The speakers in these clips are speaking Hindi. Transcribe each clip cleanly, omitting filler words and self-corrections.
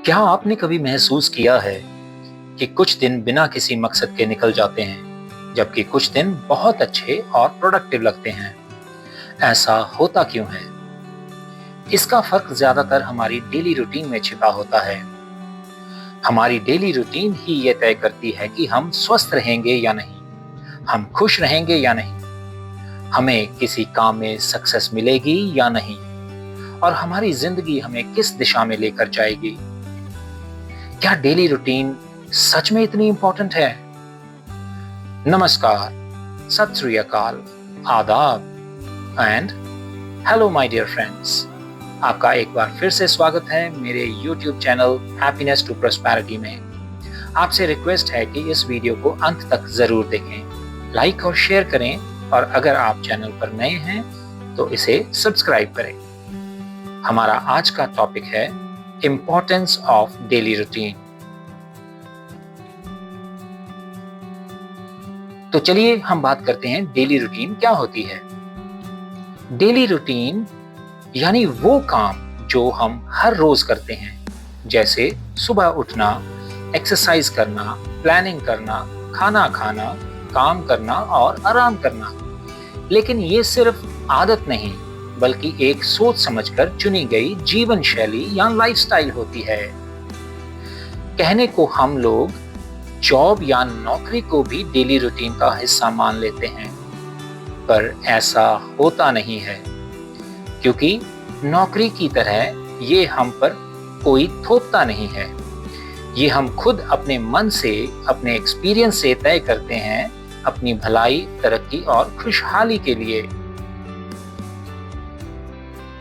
क्या आपने कभी महसूस किया है कि कुछ दिन बिना किसी मकसद के निकल जाते हैं, जबकि कुछ दिन बहुत अच्छे और प्रोडक्टिव लगते हैं? ऐसा होता क्यों है? इसका फर्क ज्यादातर हमारी डेली रूटीन में छिपा होता है। हमारी डेली रूटीन ही ये तय करती है कि हम स्वस्थ रहेंगे या नहीं, हम खुश रहेंगे या नहीं, हमें किसी काम में सक्सेस मिलेगी या नहीं, और हमारी जिंदगी हमें किस दिशा में लेकर जाएगी। क्या डेली रूटीन सच में इतनी इंपॉर्टेंट है? नमस्कार, सत श्री अकाल, आदाब and hello my dear friends. आपका एक बार फिर से स्वागत है मेरे YouTube channel happiness to prosperity में। आपसे रिक्वेस्ट है कि इस वीडियो को अंत तक जरूर देखें, लाइक और शेयर करें, और अगर आप चैनल पर नए हैं तो इसे सब्सक्राइब करें। हमारा आज का टॉपिक है इम्पोर्टेंस ऑफ डेली रूटीन। तो चलिए हम बात करते हैं डेली रूटीन क्या होती है। डेली रूटीन यानी वो काम जो हम हर रोज करते हैं, जैसे सुबह उठना, एक्सरसाइज करना, प्लानिंग करना, खाना खाना, काम करना और आराम करना। लेकिन ये सिर्फ आदत नहीं, बल्कि एक सोच समझकर चुनी गई जीवन शैली या लाइफस्टाइल होती है। कहने को हम लोग जॉब या नौकरी को भी डेली रूटीन का हिस्सा मान लेते हैं, पर ऐसा होता नहीं है, क्योंकि नौकरी की तरह ये हम पर कोई थोपता नहीं है। ये हम खुद अपने मन से, अपने एक्सपीरियंस से तय करते हैं, अपनी भलाई, तरक्की और खुशहाली के लिए।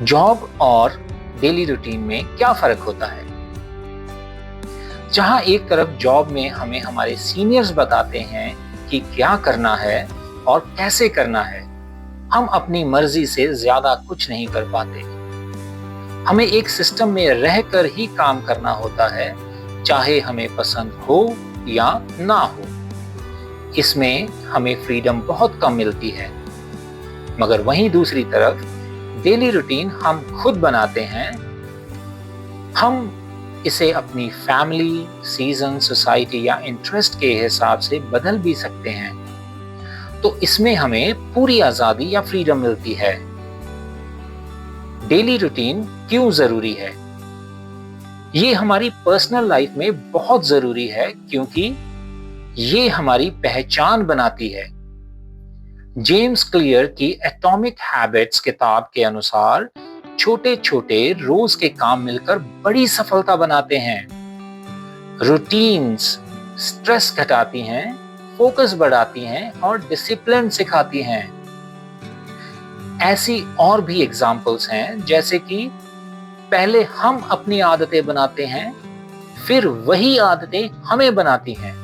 जॉब और डेली रूटीन में क्या फर्क होता है? जहां एक तरफ जॉब में हमें हमारे सीनियर्स बताते हैं कि क्या करना है और कैसे करना है, हम अपनी मर्जी से ज्यादा कुछ नहीं कर पाते। हमें एक सिस्टम में रहकर ही काम करना होता है, चाहे हमें पसंद हो या ना हो। इसमें हमें फ्रीडम बहुत कम मिलती है। मगर वहीं दूसरी तरफ डेली रूटीन हम खुद बनाते हैं। हम इसे अपनी फैमिली, सीजन, सोसाइटी या इंटरेस्ट के हिसाब से बदल भी सकते हैं। तो इसमें हमें पूरी आजादी या फ्रीडम मिलती है। डेली रूटीन क्यों जरूरी है? ये हमारी पर्सनल लाइफ में बहुत जरूरी है, क्योंकि ये हमारी पहचान बनाती है। जेम्स क्लियर की एटॉमिक हैबिट्स किताब के अनुसार छोटे छोटे रोज के काम मिलकर बड़ी सफलता बनाते हैं। रूटीन्स स्ट्रेस घटाती हैं, फोकस बढ़ाती हैं और डिसिप्लिन सिखाती हैं। ऐसी और भी एग्जाम्पल्स हैं, जैसे कि पहले हम अपनी आदतें बनाते हैं, फिर वही आदतें हमें बनाती हैं।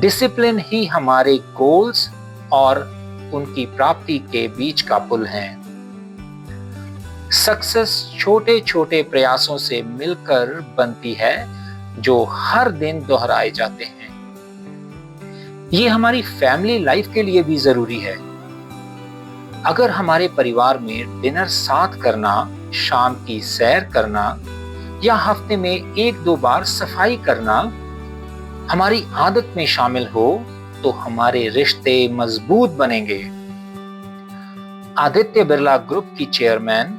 डिसिप्लिन ही हमारे गोल्स और उनकी प्राप्ति के बीच का पुल है। सक्सेस छोटे छोटे प्रयासों से मिलकर बनती है, जो हर दिन दोहराए जाते हैं। ये हमारी फैमिली लाइफ के लिए भी जरूरी है। अगर हमारे परिवार में डिनर साथ करना, शाम की सैर करना या हफ्ते में 1-2 बार सफाई करना हमारी आदत में शामिल हो, तो हमारे रिश्ते मजबूत बनेंगे। आदित्य बिरला ग्रुप की चेयरमैन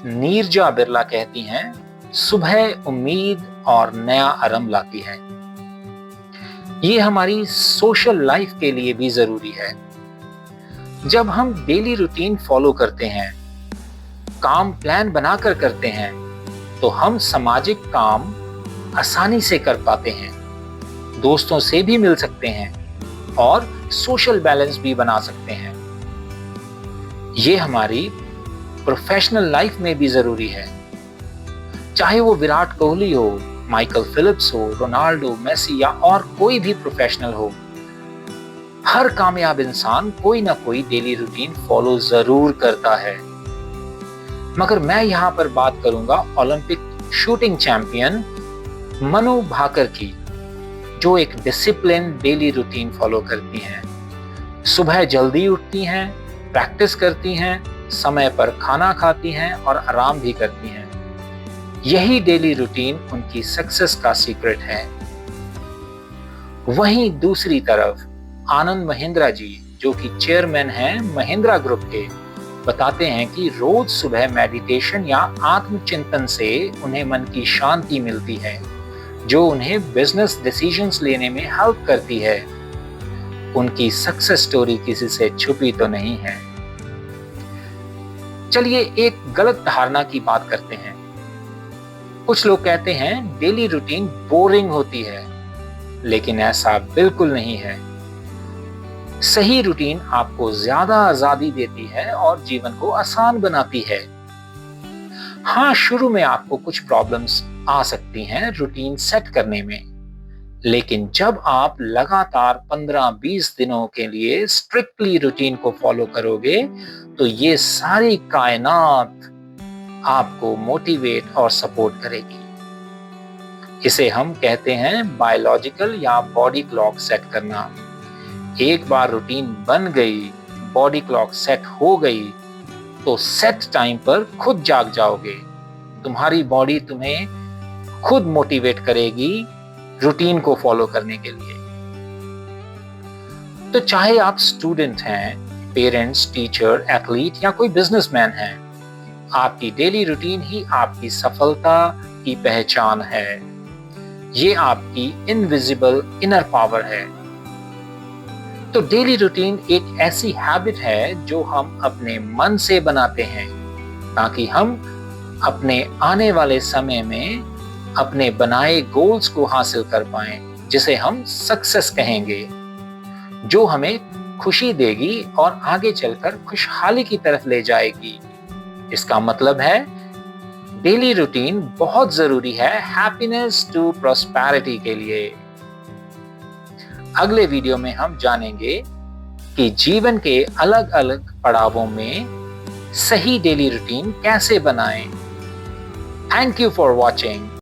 नीरजा बिरला कहती हैं, सुबह उम्मीद और नया आरंभ लाती है। ये हमारी सोशल लाइफ के लिए भी जरूरी है। जब हम डेली रूटीन फॉलो करते हैं, काम प्लान बनाकर करते हैं, तो हम सामाजिक काम आसानी से कर पाते हैं, दोस्तों से भी मिल सकते हैं और सोशल बैलेंस भी बना सकते हैं। ये हमारी प्रोफेशनल लाइफ में भी जरूरी है। चाहे वो विराट कोहली हो, माइकल फिलिप्स हो, रोनाल्डो, मेसी या और कोई भी प्रोफेशनल हो, हर कामयाब इंसान कोई ना कोई डेली रूटीन फॉलो जरूर करता है। मगर मैं यहाँ पर बात करूंगा Olympic shooting champion Manu Bhaker की, जो एक डिसिप्लिन डेली रूटीन फॉलो करती हैं। सुबह जल्दी उठती हैं, प्रैक्टिस करती हैं, समय पर खाना खाती हैं और आराम भी करती हैं। यही डेली रूटीन उनकी सक्सेस का सीक्रेट है। वहीं दूसरी तरफ आनंद महिंद्रा जी, जो कि चेयरमैन हैं महिंद्रा ग्रुप के, बताते हैं कि रोज सुबह मेडिटेशन या आत्मचिंतन से उन्हें मन की शांति मिलती है, जो उन्हें बिजनेस डिसीजंस लेने में हेल्प करती है। उनकी सक्सेस स्टोरी किसी से छुपी तो नहीं है। चलिए एक गलत धारणा की बात करते हैं। कुछ लोग कहते हैं डेली रूटीन बोरिंग होती है, लेकिन ऐसा बिल्कुल नहीं है। सही रूटीन आपको ज्यादा आजादी देती है और जीवन को आसान बनाती है। हाँ, शुरू में आपको कुछ प्रॉब्लम्स आ सकती हैं रूटीन सेट करने में, लेकिन जब आप लगातार 15-20 दिनों के लिए स्ट्रिक्टली रूटीन को फॉलो करोगे, तो ये सारी कायनात आपको मोटिवेट और सपोर्ट करेगी। इसे हम कहते हैं बायोलॉजिकल या बॉडी क्लॉक सेट करना। एक बार रूटीन बन गई, बॉडी क्लॉक सेट हो गई, तो सेट टाइम पर खुद जाग जाओगे। तुम्हारी बॉडी तुम्हें खुद मोटिवेट करेगी रूटीन को फॉलो करने के लिए। तो चाहे आप स्टूडेंट हैं, पेरेंट्स, टीचर, एथलीट या कोई बिजनेसमैन हैं, आपकी डेली रूटीन ही आपकी सफलता की पहचान है। ये आपकी इनविजिबल इनर पावर है। तो डेली रूटीन एक ऐसी हैबिट है जो हम अपने मन से बनाते हैं, ताकि हम अपने आने वाले समय में अपने बनाए गोल्स को हासिल कर पाएं, जिसे हम सक्सेस कहेंगे, जो हमें खुशी देगी और आगे चलकर खुशहाली की तरफ ले जाएगी। इसका मतलब है डेली रूटीन बहुत जरूरी है हैप्पीनेस टू प्रॉस्पेरिटी के लिए। अगले वीडियो में हम जानेंगे कि जीवन के अलग अलग पड़ावों में सही डेली रूटीन कैसे बनाएं। Thank you for watching.